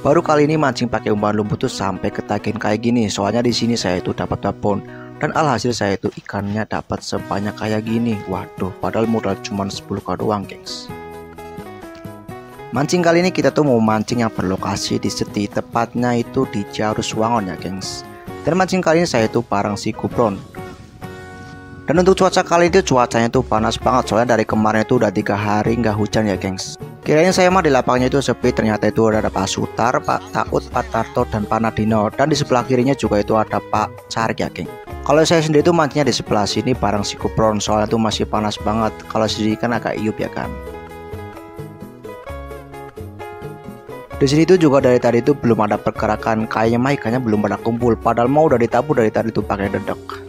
Baru kali ini mancing pakai umpan lumpuh tuh sampai ketagihan kayak gini. Soalnya di sini saya itu dapat babon dan alhasil saya itu ikannya dapat sebanyak kayak gini. Waduh, padahal modal cuma 10k doang, gengs. Mancing kali ini kita tuh mau mancing yang berlokasi di Seti, tepatnya itu di Jaruswangon ya, gengs. Dan mancing kali ini saya itu bareng si Kupron. Dan untuk cuaca kali itu cuacanya tuh panas banget, soalnya dari kemarin itu udah 3 hari nggak hujan ya, gengs. Kirain saya mah di lapangnya itu sepi, ternyata itu ada Pak Sutar, Pak Taut, Pak Tarto, dan Pak Nadino. Dan di sebelah kirinya juga itu ada Pak Carik ya, geng. Kalau saya sendiri tuh mancingnya di sebelah sini bareng si Kupron, soalnya tuh masih panas banget. Kalau sendiri kan agak iup ya kan. Di sini tuh juga dari tadi itu belum ada pergerakan, kayaknya mah ikannya belum pada kumpul. Padahal mau udah ditabur dari tadi tuh pakai dedek.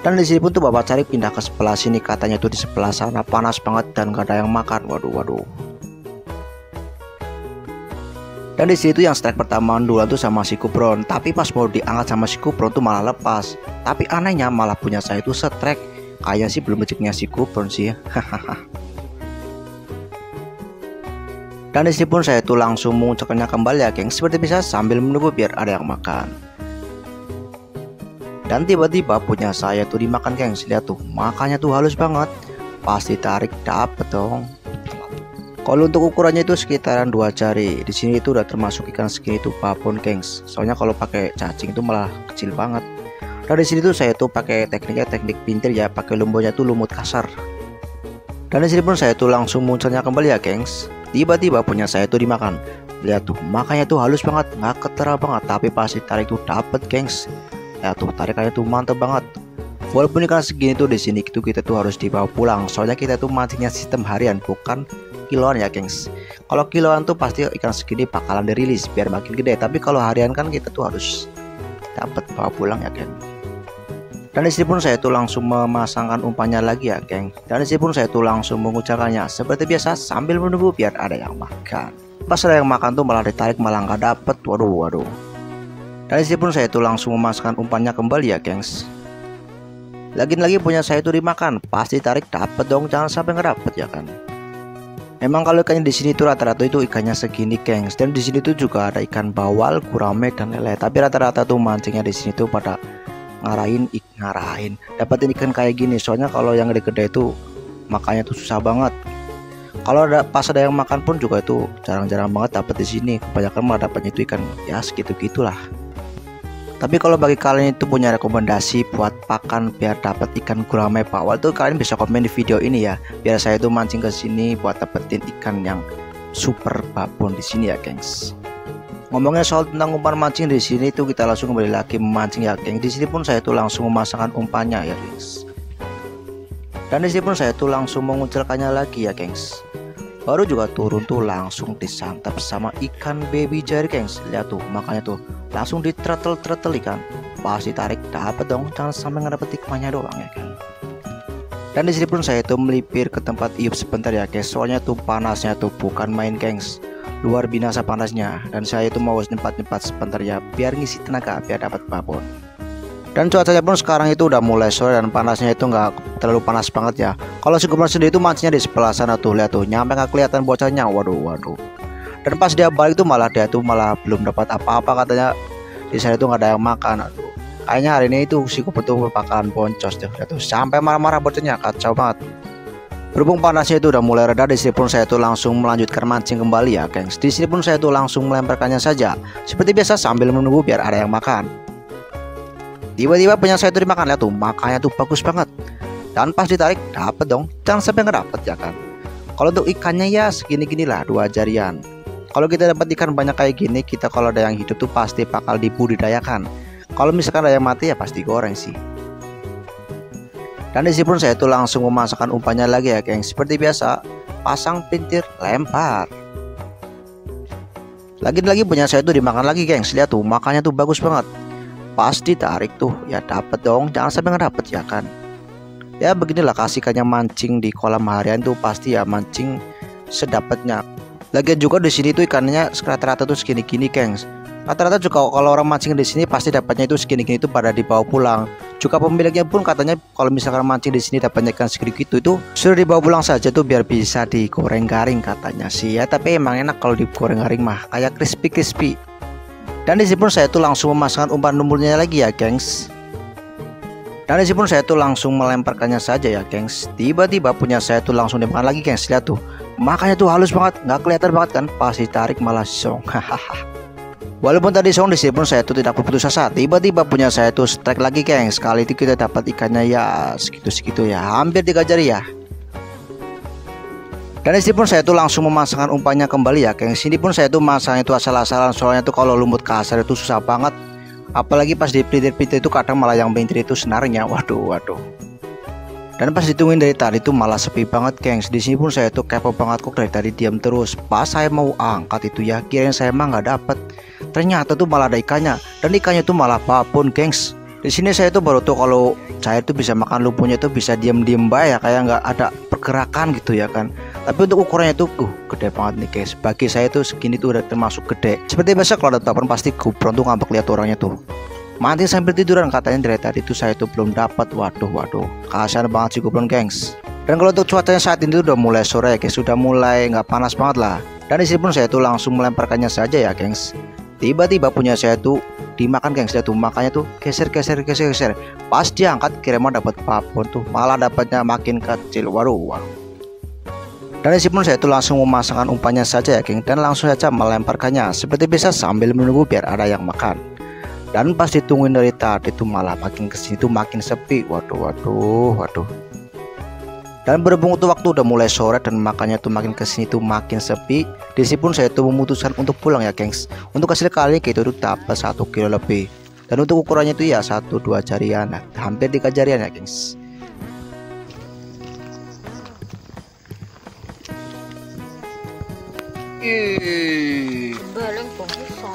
Dan di sini pun tuh Bapak Carik pindah ke sebelah sini, katanya tuh di sebelah sana panas banget dan gak ada yang makan. Waduh. Dan di situ yang strike pertama duluan tuh sama si Kupron, tapi pas mau diangkat sama si Kupron tuh malah lepas. Tapi anehnya malah punya saya itu strike. Kayaknya sih belum rezekinya si Kupron sih ya. Dan di sini pun saya tuh langsung mengucapkannya kembali ya, geng. Seperti biasa sambil menunggu biar ada yang makan. Dan tiba-tiba punya saya tuh dimakan, geng. Lihat tuh, makannya tuh halus banget. Pasti tarik dapet dong. Kalau untuk ukurannya itu sekitaran 2 jari. Di sini itu udah termasuk ikan segini tuh babon, gengs. Soalnya kalau pakai cacing itu malah kecil banget. Dan di sini tuh saya tuh pakai teknik pintir ya, pakai lumbonya tuh lumut kasar. Dan di sini pun saya tuh langsung munculnya kembali ya, gengs. Tiba-tiba punya saya tuh dimakan. Lihat tuh, makannya tuh halus banget, nggak ketera banget, tapi pasti tarik tuh dapet, gengs. Ya tuh, tarikannya tuh mantep banget. Walaupun ikan segini tuh di sini itu kita tuh harus dibawa pulang, soalnya kita tuh mancingnya sistem harian, bukan kiloan ya, gengs. Kalau kiloan tuh pasti ikan segini bakalan dirilis biar makin gede, tapi kalau harian kan kita tuh harus dapat bawa pulang ya, geng. Dan di sini pun saya tuh langsung memasangkan umpannya lagi ya, geng. Dan di sini pun saya tuh langsung mengucapkannya seperti biasa sambil menunggu biar ada yang makan. Pas ada yang makan tuh malah ditarik malah nggak dapet. Waduh. Dan di sini pun saya tuh langsung memasukkan umpannya kembali ya, gengs. Lagi-lagi punya saya tuh dimakan, pasti tarik dapet dong, jangan sampai nggak dapet ya kan. Emang kalau ikannya di sini tuh rata-rata itu ikannya segini, gengs. Dan di sini tuh juga ada ikan bawal, gurame, dan lele. Tapi rata-rata tuh mancingnya di sini tuh pada ngarahin dapetin ikan kayak gini. Soalnya kalau yang gede-gede itu makanya tuh susah banget. Kalau pas ada yang makan pun juga itu jarang-jarang banget dapet di sini. Kebanyakan malah dapetnya itu ikan ya segitu-gitulah. Tapi kalau bagi kalian itu punya rekomendasi buat pakan biar dapat ikan gurame bawal tuh kalian bisa komen di video ini ya. Biar saya tuh mancing ke sini buat dapetin ikan yang super babon di sini ya, gengs. Ngomongnya soal tentang umpan mancing di sini tuh kita langsung kembali lagi memancing ya, geng. Di sini pun saya tuh langsung memasangkan umpannya ya, gengs. Dan di sini pun saya tuh langsung menguncilkannya lagi ya, gengs. Baru juga turun tuh langsung disantap sama ikan baby jari, gengs. Lihat tuh, makanya tuh langsung ditretel ikan. Pasti tarik dapet dong, jangan sampai ngedapet ikannya doang ya kan. Dan di sini pun saya tuh melipir ke tempat iup sebentar ya, guys. Soalnya tuh panasnya tuh bukan main, gengs. Luar binasa panasnya. Dan saya itu mau nyempat sebentar ya, biar ngisi tenaga, biar dapat babon. Dan cuacanya pun sekarang itu udah mulai sore dan panasnya itu nggak terlalu panas banget ya. Kalau si Kupron sendiri itu mancingnya di sebelah sana tuh, lihat tuh, nyampe nggak kelihatan bocahnya. Waduh. Dan pas dia balik tuh malah belum dapat apa-apa, katanya di sana itu nggak ada yang makan. Aduh, kayaknya hari ini itu si Kupron tuh bakalan boncos deh. Lihat tuh, sampai marah-marah bocahnya, kacau banget. Berhubung panasnya itu udah mulai reda, di sini pun saya tuh langsung melanjutkan mancing kembali ya, gengs. Di sini pun saya tuh langsung melemparkannya saja, seperti biasa sambil menunggu biar ada yang makan. Tiba-tiba punya saya tuh dimakan, lihat tuh, makanya tuh bagus banget. Dan pas ditarik dapet dong, jangan sampai nggak dapet ya kan. Kalau untuk ikannya ya segini-gini lah, 2 jarian. Kalau kita dapat ikan banyak kayak gini, kita kalau ada yang hidup tuh pasti bakal dibudidayakan. Kalau misalkan ada yang mati ya pasti goreng sih. Dan di sini pun saya tuh langsung memasukkan umpannya lagi ya, geng. Seperti biasa, pasang pintir, lempar. Lagi-lagi punya saya tuh dimakan lagi, geng. Lihat tuh, makannya tuh bagus banget. Pas ditarik tuh ya dapet dong, jangan sampai nggak dapet ya kan. Ya beginilah kasihkannya mancing di kolam harian tuh, pasti ya mancing sedapatnya. Lagian juga di sini tuh ikannya rata-rata tuh segini-gini, gengs. Rata-rata juga kalau orang mancing di sini pasti dapatnya itu segini-gini itu pada dibawa pulang. Juga pemiliknya pun katanya kalau misalkan mancing di sini dapatnya ikan segini gitu itu sudah dibawa pulang saja tuh biar bisa digoreng garing katanya sih ya. Tapi emang enak kalau digoreng garing mah, kayak crispy. Dan disini pun saya tuh langsung memasangkan umpan lumurnya lagi ya gengs. Dan disini pun saya tuh langsung melemparkannya saja ya gengs. Tiba-tiba punya saya tuh langsung dimakan lagi gengs. Lihat tuh, makanya tuh halus banget, nggak kelihatan banget kan, pas ditarik malah song. Walaupun tadi song, disini pun saya tuh tidak berputus asa. Tiba-tiba punya saya tuh strike lagi gengs. Kali itu kita dapat ikannya ya segitu-segitu ya, hampir 3 jari ya. Dan disini pun saya tuh langsung memasangkan umpannya kembali ya gengs. Sini pun saya tuh masang itu asal-asalan, soalnya tuh kalau lumut kasar itu susah banget. Apalagi pas di pelintir-pelintir itu kadang malah yang pelintir itu senarnya. Waduh. Dan pas ditungguin dari tadi tuh malah sepi banget gengs. Di sini pun saya tuh kepo banget, kok dari tadi diam terus. Pas saya mau angkat itu ya, kirain saya mah nggak dapet. Ternyata tuh malah ada ikannya, dan ikannya tuh malah babon gengs. Di sini saya tuh baru tuh kalau cair tuh bisa makan lumpuhnya tuh bisa diem-diem ya, kayak nggak ada pergerakan gitu ya kan. Tapi untuk ukurannya tuh gede banget nih guys. Bagi saya tuh segini tuh udah termasuk gede. Seperti biasa kalau ada telepon pasti gubron tuh ngambek lihat orangnya tuh. Mati sambil tiduran katanya, dari tadi tuh saya tuh belum dapat. Waduh. Kasihan banget sih gubron gengs. Dan kalau untuk cuacanya saat ini tuh udah mulai sore ya guys, sudah mulai nggak panas banget lah. Dan disini pun saya tuh langsung melemparkannya saja ya gengs. Tiba-tiba punya saya tuh dimakan gengs. Dia tuh makanya tuh geser. Pas diangkat kira mau dapat babon tuh, malah dapatnya makin kecil. Waduh. Dan disini pun saya tuh langsung memasangkan umpannya saja ya geng, dan langsung saja melemparkannya seperti biasa sambil menunggu biar ada yang makan. Dan pas ditungguin dari tadi tuh malah makin kesini tuh makin sepi. Waduh. Dan berhubung tuh waktu udah mulai sore dan makanya tuh makin kesini tuh makin sepi. Di sini pun saya tuh memutuskan untuk pulang ya gengs. Untuk hasil kali ini kita tuh dapat 1 kilo lebih. Dan untuk ukurannya itu ya 1-2 jarian, hampir 3 jarian ya gengs. Baleng kok bisa.